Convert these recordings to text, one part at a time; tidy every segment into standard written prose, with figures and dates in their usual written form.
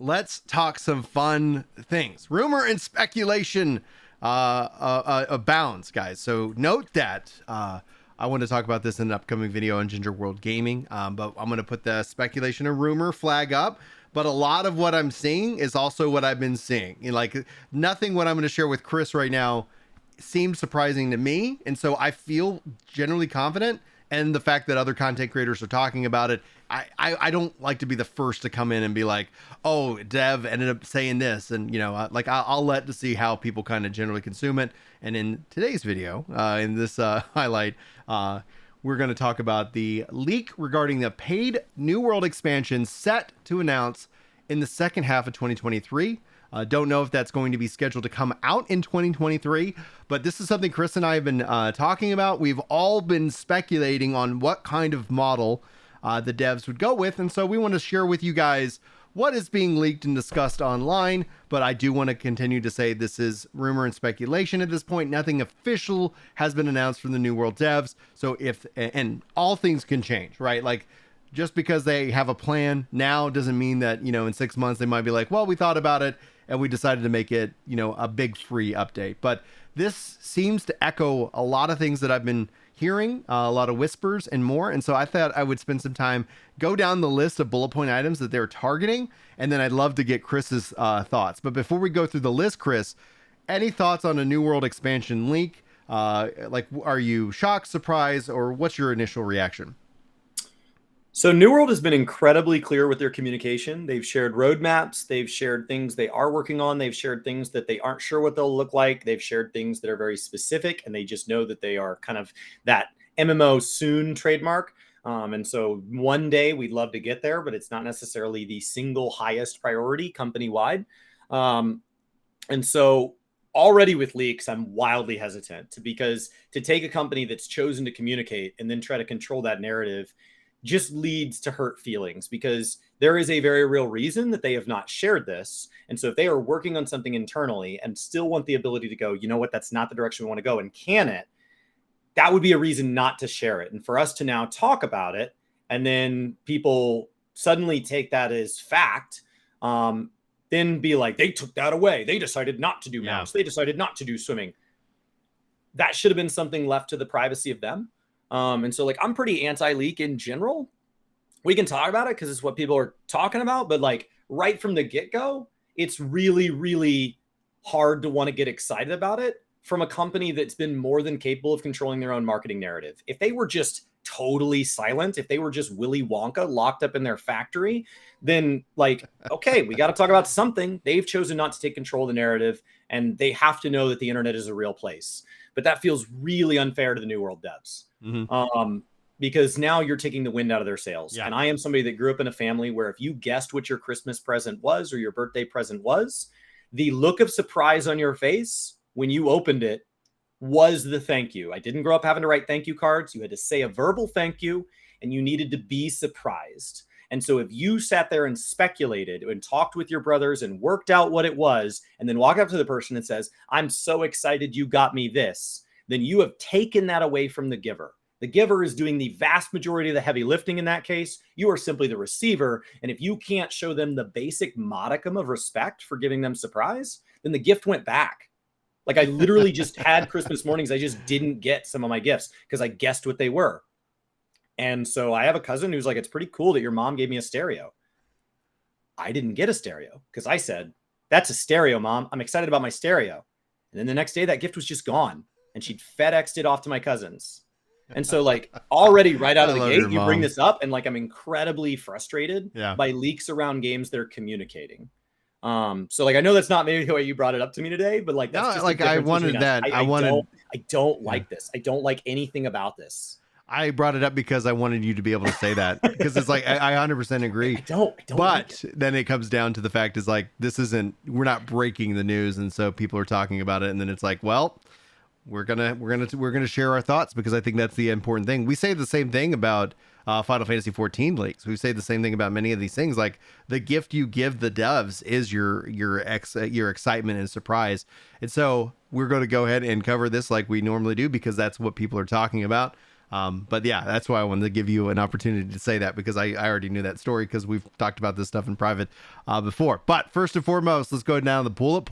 let's talk some fun things. Rumor and speculation abounds, guys. So note that I want to talk about this in an upcoming video on Ginger World Gaming, but I'm going to put the speculation and rumor flag up. But a lot of what I'm seeing is also what I've been seeing. Like nothing what I'm going to share with Chris right now seems surprising to me. And so I feel generally confident. And the fact that other content creators are talking about it, I don't like to be the first to come in and be like, oh, Dev ended up saying this. And, like I'll let to see how people kind of generally consume it. And in today's video, in this highlight, we're going to talk about the leak regarding the paid New World expansion set to announce in the second half of 2023. Don't know if that's going to be scheduled to come out in 2023, but this is something Chris and I have been talking about. We've all been speculating on what kind of model the devs would go with, and so we want to share with you guys what is being leaked and discussed online. But I do want to continue to say this is rumor and speculation at this point. Nothing official has been announced from the New World devs. So and all things can change, right? Like just because they have a plan now doesn't mean that, in 6 months they might be like, well, we thought about it and we decided to make it, a big free update. But this seems to echo a lot of things that I've been hearing, a lot of whispers and more. And so I thought I would spend some time, go down the list of bullet point items that they're targeting. And then I'd love to get Chris's thoughts. But before we go through the list, Chris, any thoughts on a New World expansion leak? Like, are you shocked, surprised, or what's your initial reaction? So New World has been incredibly clear with their communication. They've shared roadmaps. They've shared things they are working on. They've shared things that they aren't sure what they'll look like. They've shared things that are very specific, and they just know that they are kind of that MMO soon trademark. And so one day we'd love to get there, but it's not necessarily the single highest priority company-wide. And so already with leaks, I'm wildly hesitant because to take a company that's chosen to communicate and then try to control that narrative just leads to hurt feelings, because there is a very real reason that they have not shared this. And so if they are working on something internally and still want the ability to go, you know what, that's not the direction we want to go, and can it, that would be a reason not to share it. And for us to now talk about it, and then people suddenly take that as fact, then be like, they took that away. They decided not to do mounts. They decided not to do swimming. That should have been something left to the privacy of them. And so like, I'm pretty anti-leak in general. We can talk about it because it's what people are talking about, but like right from the get-go, it's really, really hard to want to get excited about it from a company that's been more than capable of controlling their own marketing narrative. If they were just totally silent, if they were just Willy Wonka locked up in their factory, then like, okay, we got to talk about something. They've chosen not to take control of the narrative, and they have to know that the internet is a real place. But that feels really unfair to the New World devs. Mm-hmm. Because now you're taking the wind out of their sails. Yeah. And I am somebody that grew up in a family where if you guessed what your Christmas present was or your birthday present was, the look of surprise on your face when you opened it was the thank you. I didn't grow up having to write thank you cards. You had to say a verbal thank you, and you needed to be surprised. And so if you sat there and speculated and talked with your brothers and worked out what it was, and then walk up to the person and says, I'm so excited you got me this, then you have taken that away from the giver. The giver is doing the vast majority of the heavy lifting in that case. You are simply the receiver. And if you can't show them the basic modicum of respect for giving them surprise, then the gift went back. Like I literally just had Christmas mornings. I just didn't get some of my gifts because I guessed what they were. And so I have a cousin who's like, it's pretty cool that your mom gave me a stereo. I didn't get a stereo because I said, that's a stereo, Mom. I'm excited about my stereo. And then the next day that gift was just gone, and she'd FedExed it off to my cousins. And so like already right out of the gate, you bring this up, and like, I'm incredibly frustrated by leaks around games that are communicating. So like, I know that's not maybe the way you brought it up to me today, but like, that's just like I wanted that. I don't like this. I don't like anything about this. I brought it up because I wanted you to be able to say that, because it's like, I 100% agree. I don't but like it. Then it comes down to the fact is like, we're not breaking the news. And so people are talking about it. And then it's like, well, we're going to share our thoughts, because I think that's the important thing. We say the same thing about Final Fantasy 14 leaks. We say the same thing about many of these things. Like the gift you give the devs is your excitement and surprise. And so we're going to go ahead and cover this like we normally do, because that's what people are talking about. But yeah, that's why I wanted to give you an opportunity to say that, because I already knew that story because we've talked about this stuff in private before. But first and foremost, let's go down the bullet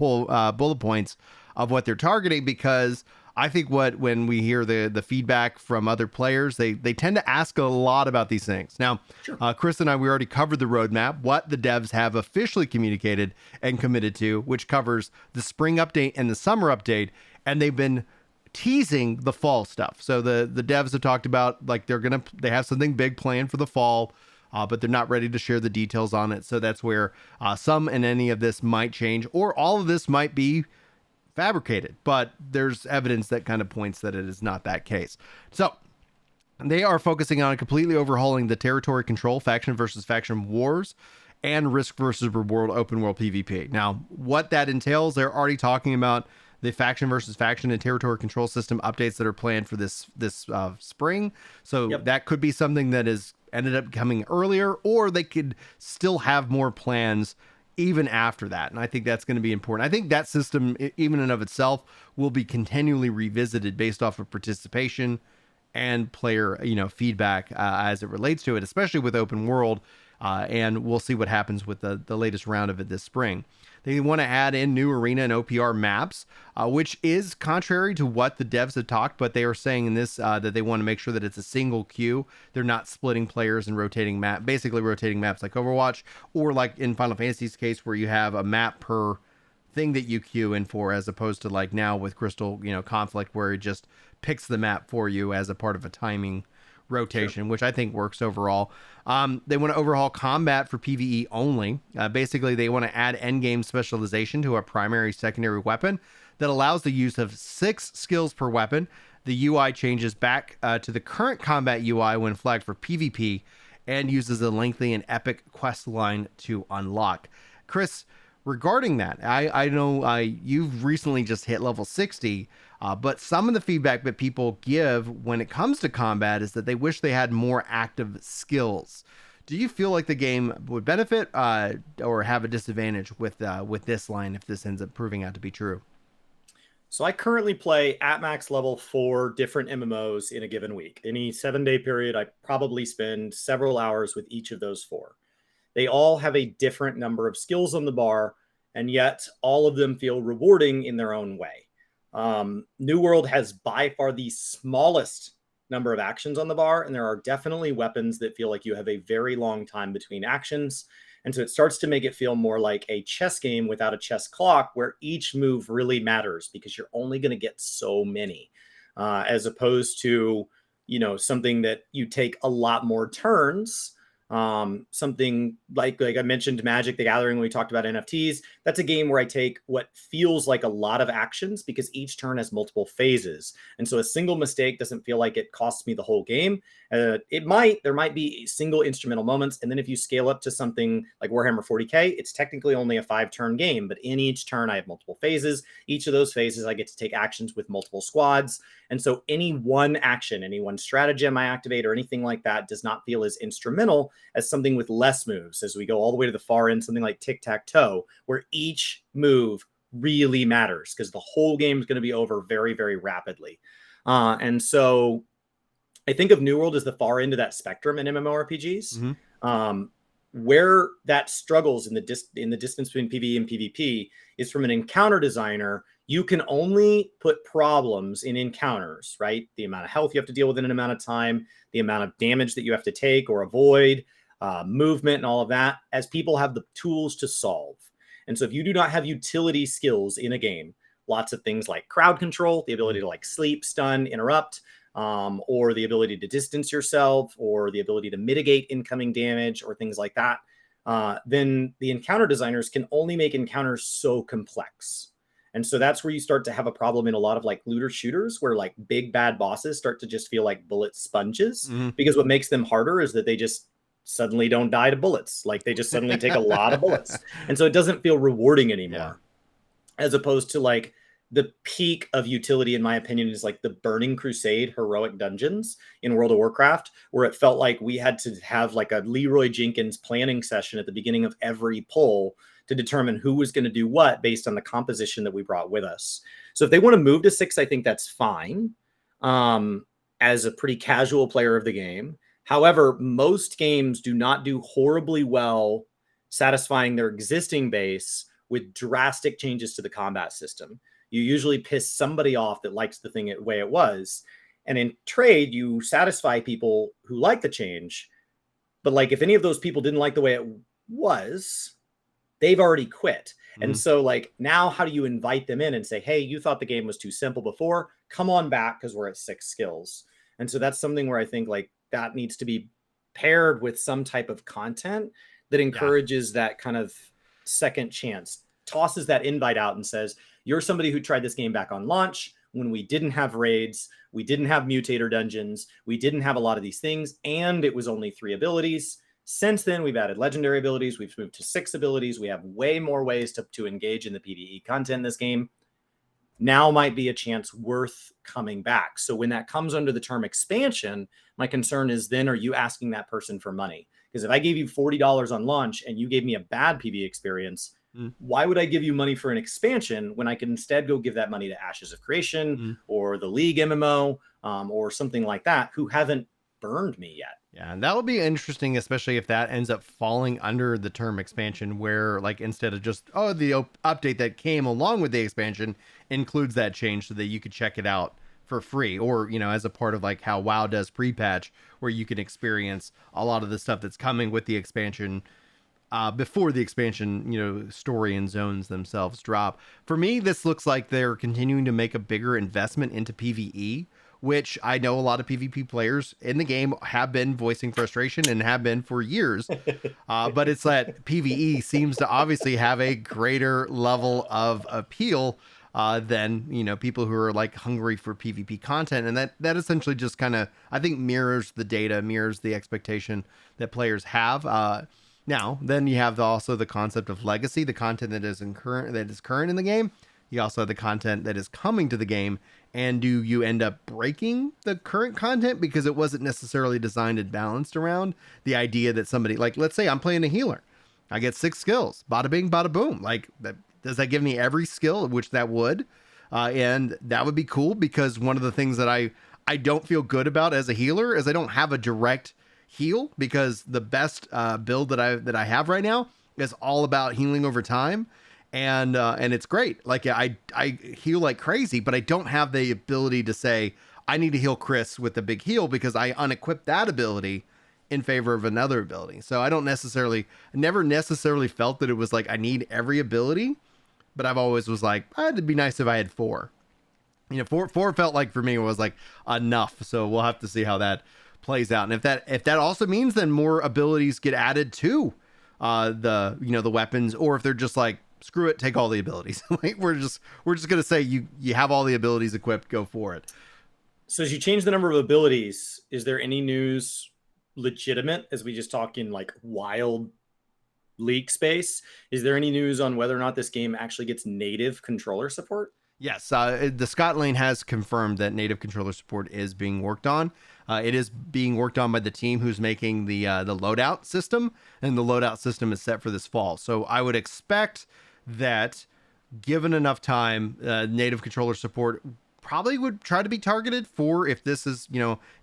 points of what they're targeting, because I think when we hear the feedback from other players, they tend to ask a lot about these things. Now, Sure. Chris and I, we already covered the roadmap, what the devs have officially communicated and committed to, which covers the spring update and the summer update, and they've been teasing the fall stuff. So the devs have talked about, like, they have something big planned for the fall, but they're not ready to share the details on it. So that's where some and any of this might change, or all of this might be fabricated, but there's evidence that kind of points that it is not that case. So they are focusing on completely overhauling the territory control, faction versus faction wars, and risk versus reward open world PvP. Now, what that entails, they're already talking about the faction versus faction and territory control system updates that are planned for this spring. So that could be something that is ended up coming earlier, or they could still have more plans even after that. And I think that's going to be important. I think that system, even in of itself, will be continually revisited based off of participation and player, feedback as it relates to it, especially with open world. And we'll see what happens with the latest round of it this spring. They want to add in new arena and OPR maps, which is contrary to what the devs have talked, but they are saying in this that they want to make sure that it's a single queue. They're not splitting players and basically rotating maps like Overwatch, or like in Final Fantasy's case, where you have a map per thing that you queue in for, as opposed to like now with Crystal, Conflict, where it just picks the map for you as a part of a timing rotation, which I think works overall. They want to overhaul combat for PvE only. Basically, they want to add endgame specialization to a primary secondary weapon that allows the use of 6 skills per weapon. The UI changes back to the current combat UI when flagged for PvP, and uses a lengthy and epic quest line to unlock. Chris, regarding that, I know you've recently just hit level 60, but some of the feedback that people give when it comes to combat is that they wish they had more active skills. Do you feel like the game would benefit or have a disadvantage with this line if this ends up proving out to be true? So I currently play at max level 4 different MMOs in a given week. Any 7-day period, I probably spend several hours with each of those 4. They all have a different number of skills on the bar, and yet all of them feel rewarding in their own way. New World has by far the smallest number of actions on the bar, and there are definitely weapons that feel like you have a very long time between actions. And so it starts to make it feel more like a chess game without a chess clock, where each move really matters because you're only going to get so many, as opposed to, something that you take a lot more turns. Something like I mentioned, Magic the Gathering, when we talked about NFTs, that's a game where I take what feels like a lot of actions because each turn has multiple phases. And so a single mistake doesn't feel like it costs me the whole game. There might be single instrumental moments. And then if you scale up to something like Warhammer 40K, it's technically only a 5-turn game, but in each turn I have multiple phases. Each of those phases, I get to take actions with multiple squads. And so any one action, any one stratagem I activate or anything like that does not feel as instrumental as something with less moves. As we go all the way to the far end, something like tic-tac-toe, where each move really matters because the whole game is going to be over very, very rapidly. And so I think of New World as the far end of that spectrum in MMORPGs. Mm-hmm. Where that struggles in the distance between PvE and PvP is from an encounter designer. You can only put problems in encounters, right? The amount of health you have to deal with in an amount of time, the amount of damage that you have to take or avoid, movement and all of that, as people have the tools to solve. And so if you do not have utility skills in a game, lots of things like crowd control, the ability to like sleep, stun, interrupt, or the ability to distance yourself, or the ability to mitigate incoming damage, or things like that, then the encounter designers can only make encounters so complex. And so that's where you start to have a problem in a lot of like looter shooters, where like big bad bosses start to just feel like bullet sponges, because what makes them harder is that they just suddenly don't die to bullets. Like they just suddenly take a lot of bullets. And so it doesn't feel rewarding anymore, as opposed to like the peak of utility, in my opinion, is like the Burning Crusade heroic dungeons in World of Warcraft, where it felt like we had to have like a Leroy Jenkins planning session at the beginning of every pull to determine who was going to do what based on the composition that we brought with us. So if they want to move to 6, I think that's fine. as a pretty casual player of the game. However, most games do not do horribly well satisfying their existing base with drastic changes to the combat system. You usually piss somebody off that likes the thing the way it was. And in trade, you satisfy people who like the change. But like, if any of those people didn't like the way it was, they've already quit. And so like, now how do you invite them in and say, hey, you thought the game was too simple before, come on back because we're at 6 skills. And so that's something where I think like that needs to be paired with some type of content that encourages that kind of second chance, tosses that invite out and says, you're somebody who tried this game back on launch when we didn't have raids, we didn't have mutator dungeons, we didn't have a lot of these things, and it was only 3 abilities. Since then, we've added legendary abilities. We've moved to 6 abilities. We have way more ways to engage in the PvE content in this game. Now might be a chance worth coming back. So when that comes under the term expansion, my concern is then are you asking that person for money? Because if I gave you $40 on launch and you gave me a bad PvE experience, why would I give you money for an expansion when I can instead go give that money to Ashes of Creation or the League MMO or something like that who haven't burned me yet? Yeah, and that'll be interesting, especially if that ends up falling under the term expansion, where like instead of just the update that came along with the expansion includes that change so that you could check it out for free, or as a part of like how WoW does pre-patch, where you can experience a lot of the stuff that's coming with the expansion before the expansion, story and zones themselves drop. For me, this looks like they're continuing to make a bigger investment into PvE, which I know a lot of PvP players in the game have been voicing frustration and have been for years. But it's that PvE seems to obviously have a greater level of appeal than, people who are like hungry for PvP content. And that essentially just kind of, I think, mirrors the data, mirrors the expectation that players have. Now, then you have also the concept of legacy, the content that is current in the game. You also have the content that is coming to the game. And do you end up breaking the current content because it wasn't necessarily designed and balanced around the idea that somebody, like, let's say I'm playing a healer. I get 6 skills, bada bing, bada boom. Like, does that give me every skill, which that would? And that would be cool, because one of the things that I don't feel good about as a healer is I don't have a direct heal, because the best build that I have right now is all about healing over time. And it's great. Like I heal like crazy, but I don't have the ability to say I need to heal Chris with the big heal, because I unequip that ability in favor of another ability. So I never necessarily felt that it was like I need every ability, but I've always was like, it'd be nice if I had 4. 4 felt like for me was like enough. So we'll have to see how that plays out. And if that also means then more abilities get added to the weapons, or if they're just like, screw it, take all the abilities. Like we're just gonna say you have all the abilities equipped, go for it. So as you change the number of abilities, is there any news legitimate, as we just talk in like wild leak space? Is there any news on whether or not this game actually gets native controller support? Yes, the Scott Lane has confirmed that native controller support is being worked on. It is being worked on by the team who's making the loadout system, and the loadout system is set for this fall. So I would expect that, given enough time, native controller support probably would try to be targeted for if this is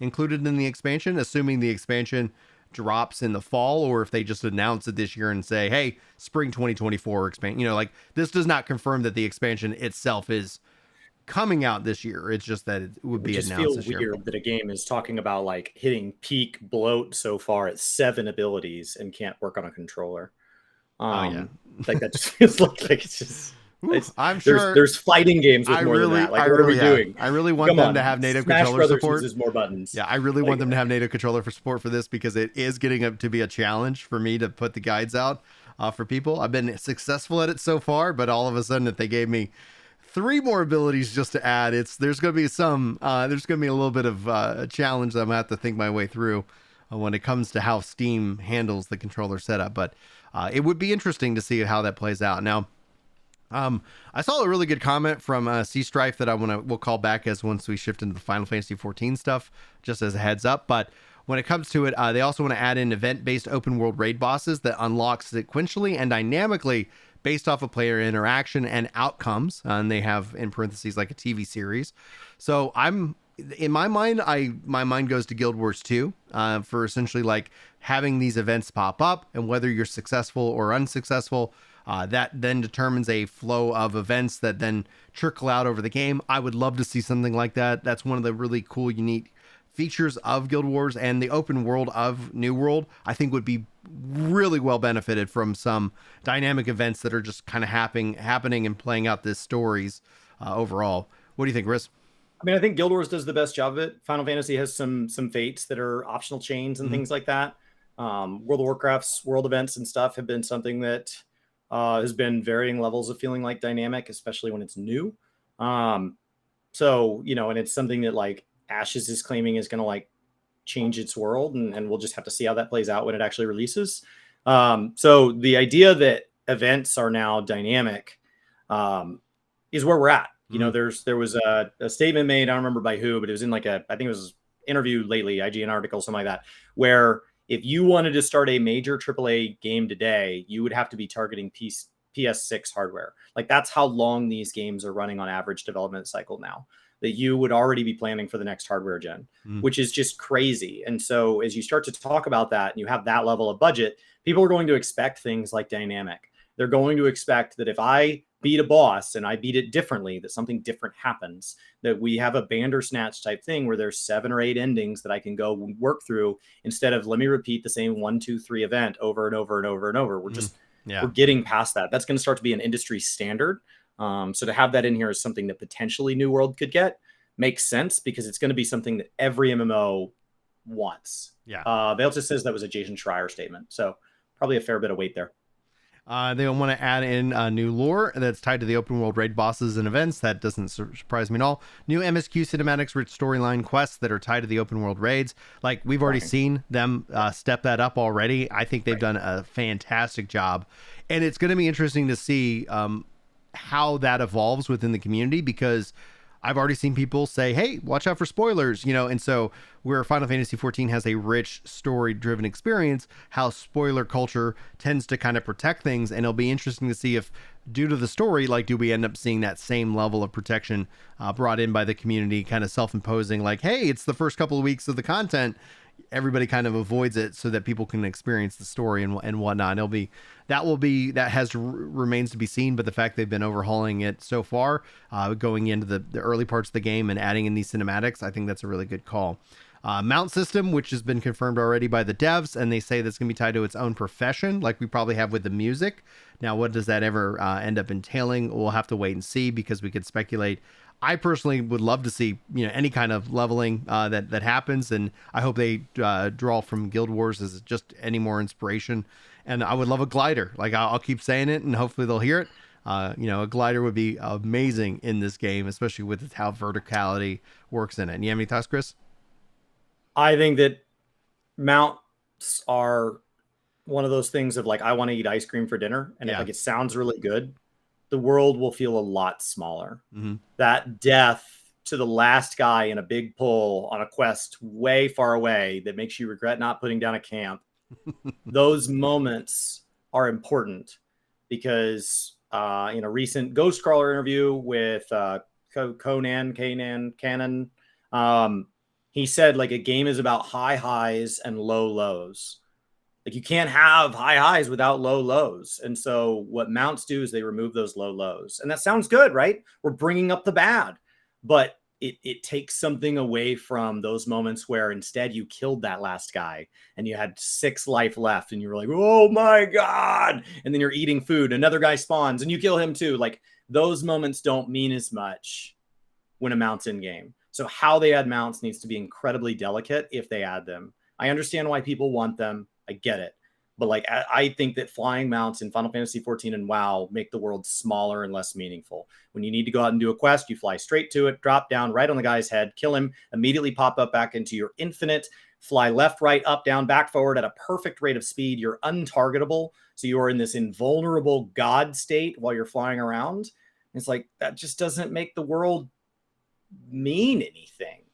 included in the expansion, assuming the expansion drops in the fall, or if they just announce it this year and say, hey, spring 2024 expand. Like, this does not confirm that the expansion itself is coming out this year. It's just that it would be announced this year. It just feels weird that a game is talking about like hitting peak bloat so far at 7 abilities and can't work on a controller. Like that just feels like it's just. I'm sure there's fighting games with more than that. Like, what are we doing? I really want them to have native controller support. Uses more buttons. Yeah, I really want them to have native controller for support for this, because it is getting up to be a challenge for me to put the guides out for people. I've been successful at it so far, but all of a sudden, if they gave me 3 more abilities just to add, there's going to be a little bit of a challenge that I'm going to have to think my way through when it comes to how Steam handles the controller setup. But it would be interesting to see how that plays out. Now, I saw a really good comment from Sea Strife that we'll call back as once we shift into the Final Fantasy 14 stuff, just as a heads up. But when it comes to it, they also want to add in event-based open world raid bosses that unlock sequentially and dynamically based off of player interaction and outcomes. And they have in parentheses like a TV series. So I'm in my mind, my mind goes to Guild Wars 2 for essentially like having these events pop up, and whether you're successful or unsuccessful, that then determines a flow of events that then trickle out over the game. I would love to see something like that. That's one of the really cool, unique features of Guild Wars, and the open world of New World, I think would be really well benefited from some dynamic events that are just kind of happening and playing out these stories overall. What do you think, Chris? I mean, I think Guild Wars does the best job of it. Final Fantasy has some fates that are optional chains and things like that. World of Warcraft's world events and stuff have been something that has been varying levels of feeling like dynamic, especially when it's new. So, and it's something that like Ashes is claiming is going to like change its world, and we'll just have to see how that plays out when it actually releases. So the idea that events are now dynamic is where we're at. There was a statement made, I don't remember by who, but it was in like I think it was interview lately, IGN article, something like that, where if you wanted to start a major AAA game today, you would have to be targeting PS6 hardware. Like that's how long these games are running on average development cycle now, that you would already be planning for the next hardware gen, which is just crazy. And so as you start to talk about that and you have that level of budget, people are going to expect things like dynamic. They're going to expect that if I beat a boss and I beat it differently, that something different happens, that we have a Bandersnatch type thing where there's 7 or 8 endings that I can go work through instead of let me repeat the same 1, 2, 3 event over and over and over and over. We're getting past that. That's going to start to be an industry standard. So to have that in here is something that potentially New World could get. Makes sense because it's going to be something that every MMO wants. Yeah. Vale just says that was a Jason Schreier statement. So probably a fair bit of weight there. They want to add in new lore that's tied to the open world raid bosses and events. That doesn't surprise me at all. New MSQ cinematics, rich storyline quests that are tied to the open world raids. Like we've already seen them step that up already. I think they've done a fantastic job, and it's going to be interesting to see how that evolves within the community, because I've already seen people say, hey, watch out for spoilers, and so where Final Fantasy XIV has a rich story-driven experience, how spoiler culture tends to kind of protect things, and it'll be interesting to see if, due to the story, like, do we end up seeing that same level of protection brought in by the community, kind of self-imposing, like, hey, it's the first couple of weeks of the content, everybody kind of avoids it so that people can experience the story and whatnot. Remains to be seen, but the fact they've been overhauling it so far, going into the early parts of the game and adding in these cinematics, I think that's a really good call. Mount system, which has been confirmed already by the devs, and they say that's going to be tied to its own profession, like we probably have with the music. Now, what does that ever end up entailing? We'll have to wait and see, because we could speculate. I personally would love to see, any kind of leveling that happens, and I hope they draw from Guild Wars as just any more inspiration. And I would love a glider. Like I'll keep saying it, and hopefully they'll hear it. A glider would be amazing in this game, especially with how verticality works in it. And you have any thoughts, Chris? I think that mounts are one of those things of like, I want to eat ice cream for dinner, and it sounds really good. The world will feel a lot smaller. That death to the last guy in a big pull on a quest way far away that makes you regret not putting down a camp. Those moments are important, because in a recent Ghostcrawler interview with Cannon, he said like a game is about high highs and low lows. Like you can't have high highs without low lows. And so what mounts do is they remove those low lows. And that sounds good, right? We're bringing up the bad, but it takes something away from those moments where instead you killed that last guy and you had 6 life left and you were like, oh my God. And then you're eating food. Another guy spawns and you kill him too. Like those moments don't mean as much when a mount's in game. So how they add mounts needs to be incredibly delicate if they add them. I understand why people want them. I get it. But like, I think that flying mounts in Final Fantasy XIV and WoW make the world smaller and less meaningful. When you need to go out and do a quest, you fly straight to it, drop down right on the guy's head, kill him, immediately pop up back into your infinite, fly left, right, up, down, back, forward at a perfect rate of speed. You're untargetable. So you are in this invulnerable God state while you're flying around. It's like, that just doesn't make the world mean anything.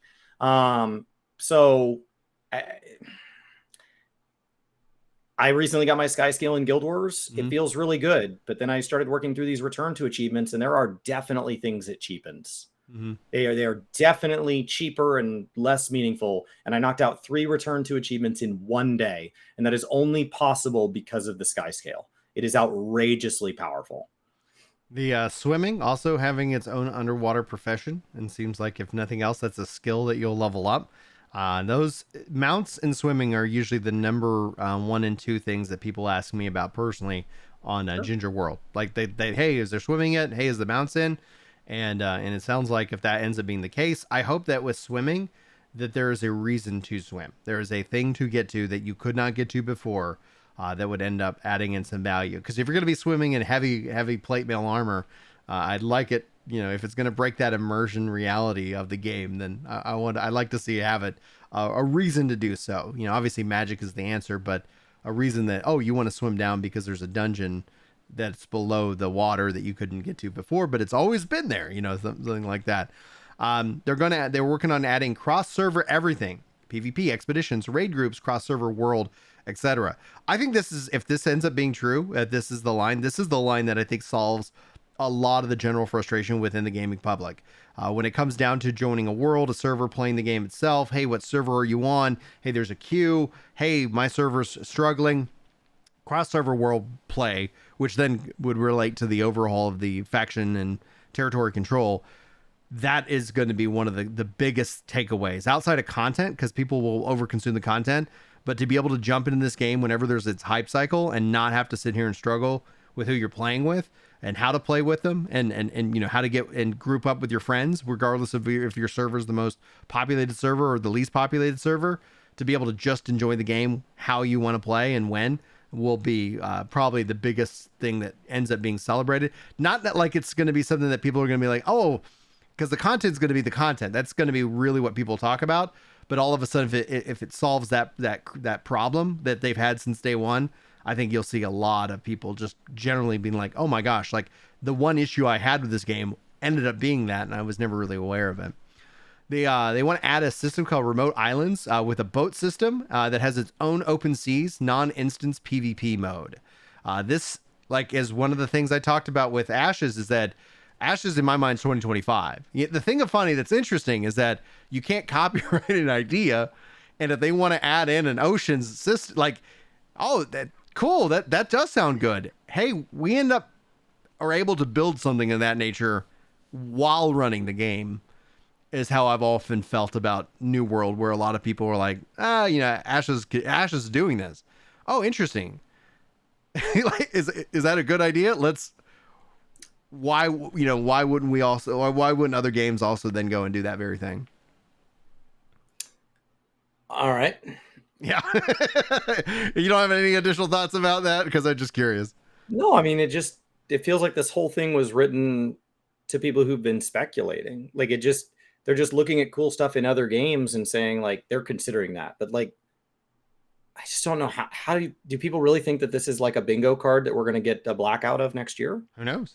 I recently got my Sky Scale in Guild Wars. It feels really good. But then I started working through these return to achievements, and there are definitely things it cheapens. Mhm. They are definitely cheaper and less meaningful. And I knocked out 3 return to achievements in one day, and that is only possible because of the sky scale. It is outrageously powerful. The swimming also having its own underwater profession, and seems like if nothing else, that's a skill that you'll level up. Those mounts and swimming are usually the number one and two things that people ask me about personally on Ginger World. Like hey, is there swimming yet? Hey, is the mounts in? And it sounds like if that ends up being the case, I hope that with swimming, that there is a reason to swim. There is a thing to get to that you could not get to before, that would end up adding in some value. Because if you're going to be swimming in heavy plate mail armor, I'd like it. You know, if it's going to break that immersion reality of the game, then I'd like to see you have it a reason to do so. You know, obviously magic is the answer, but a reason that, oh, you want to swim down because there's a dungeon that's below the water that you couldn't get to before, but it's always been there. You know, something like that. They're working on adding cross server everything, PvP, expeditions, raid groups, cross server world, etc. I think if this ends up being true, this is the line that I think solves a lot of the general frustration within the gaming public. When it comes down to joining a world, a server, playing the game itself, hey, what server are you on? Hey, there's a queue. Hey, my server's struggling. Cross server world play, which then would relate to the overhaul of the faction and territory control. That is going to be one of the biggest takeaways outside of content, because people will overconsume the content. But to be able to jump into this game whenever there's its hype cycle and not have to sit here and struggle with who you're playing with and how to play with them, and you know, how to get and group up with your friends, regardless of if your server is the most populated server or the least populated server, to be able to just enjoy the game how you want to play and when, will be probably the biggest thing that ends up being celebrated. Not that like it's going to be something that people are going to be like, oh, because the content's going to be the content. That's going to be really what people talk about. But all of a sudden, if it solves that problem that they've had since day one, I think you'll see a lot of people just generally being like, oh my gosh, like the one issue I had with this game ended up being that, and I was never really aware of it. They want to add a system called Remote Islands with a boat system that has its own open seas, non-instance PvP mode. This like is one of the things I talked about with Ashes, is that Ashes in my mind is 2025. The thing of funny that's interesting is that you can't copyright an idea, and if they want to add in an oceans system, like, oh, that cool, that does sound good. Hey, we end up are able to build something of that nature while running the game, is how I've often felt about New World, where a lot of people were like, you know, Ashes is doing this. Oh, interesting. Like, is that a good idea? Why wouldn't we also, or why wouldn't other games also then go and do that very thing? All right. Yeah. You don't have any additional thoughts about that? Because I'm just curious. No, I mean, it feels like this whole thing was written to people who've been speculating. Like they're just looking at cool stuff in other games and saying like they're considering that. But like, I just don't know how do people really think that this is like a bingo card that we're going to get a blackout of next year? Who knows?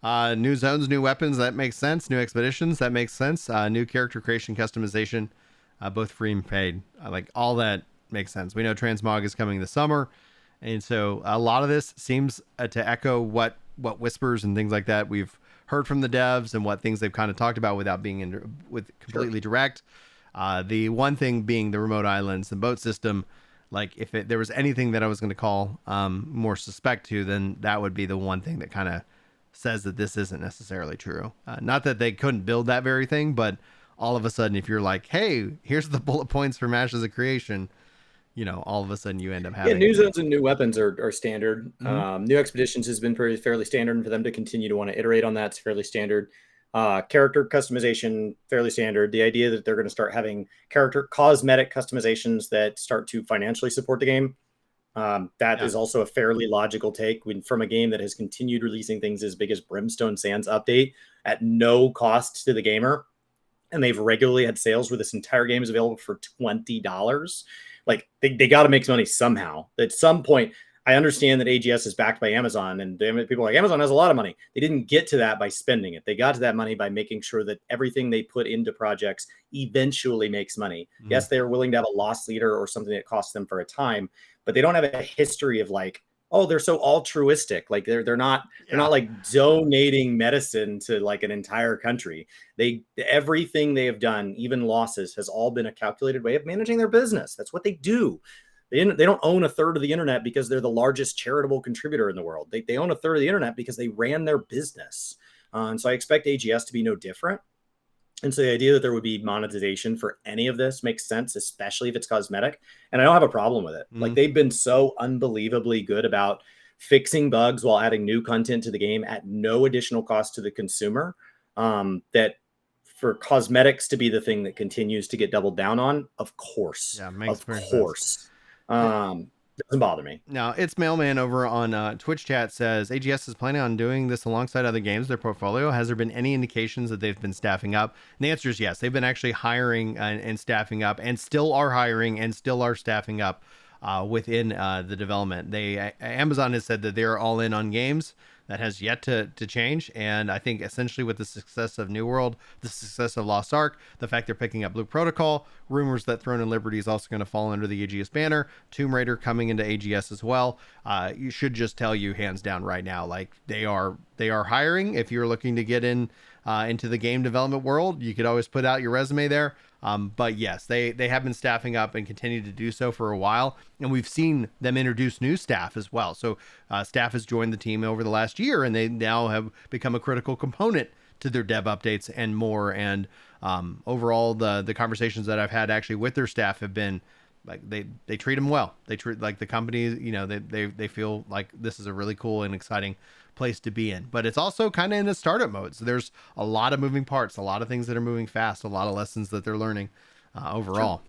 New zones, new weapons, that makes sense. New expeditions, that makes sense. New character creation, customization, both free and paid. Like all that makes sense. We know Transmog is coming this summer, and so a lot of this seems to echo what whispers and things like that we've heard from the devs, and what things they've kind of talked about without being completely direct. The one thing being the remote islands and boat system. Like if there was anything that I was going to call more suspect to, then that would be the one thing that kind of says that this isn't necessarily true. Not that they couldn't build that very thing, but all of a sudden, if you're like, hey, here's the bullet points for Ashes of Creation, you know, all of a sudden you end up having... Yeah, new zones and new weapons are standard. Mm-hmm. New expeditions has been fairly standard, and for them to continue to want to iterate on that's fairly standard. Character customization, fairly standard. The idea that they're going to start having character cosmetic customizations that start to financially support the game, is also a fairly logical take from a game that has continued releasing things as big as Brimstone Sands update at no cost to the gamer. And they've regularly had sales where this entire game is available for $20. Like they got to make money somehow. At some point, I understand that AGS is backed by Amazon, and people are like, Amazon has a lot of money. They didn't get to that by spending it. They got to that money by making sure that everything they put into projects eventually makes money. Mm-hmm. Yes, they are willing to have a loss leader or something that costs them for a time, but they don't have a history of like oh, they're so altruistic. Like they're not Yeah. like donating medicine to like an entire country. Everything they have done, even losses, has all been a calculated way of managing their business. That's what they do. They don't own a third of the internet because they're the largest charitable contributor in the world. They own a third of the internet because they ran their business. And so I expect AGS to be no different. And so the idea that there would be monetization for any of this makes sense, especially if it's cosmetic. And I don't have a problem with it. Like, Mhm. they've been so unbelievably good about fixing bugs while adding new content to the game at no additional cost to the consumer, that for cosmetics to be the thing that continues to get doubled down on, Yeah, makes of perfect sense. course, doesn't bother me. Now, it's Mailman over on Twitch chat says AGS is planning on doing this alongside other games in their portfolio. Has there been any indications that they've been staffing up? And the answer is yes. They've been actually hiring and staffing up, and still are hiring and still are staffing up within the development. Amazon has said that they're all in on games. That has yet to change. And I think essentially with the success of New World, the success of Lost Ark, the fact they're picking up Blue Protocol, rumors that Throne and Liberty is also going to fall under the AGS banner, Tomb Raider coming into AGS as well. You should just tell you hands down right now, like they are hiring. If you're looking to get into the game development world, you could always put out your resume there. But yes, they have been staffing up and continue to do so for a while. And we've seen them introduce new staff as well. So staff has joined the team over the last year, and they now have become a critical component to their dev updates and more. And overall, the conversations that I've had actually with their staff have been like they treat them well. They treat like the company, they feel like this is a really cool and exciting place to be in. But it's also kind of in a startup mode. So there's a lot of moving parts, a lot of things that are moving fast, a lot of lessons that they're learning overall.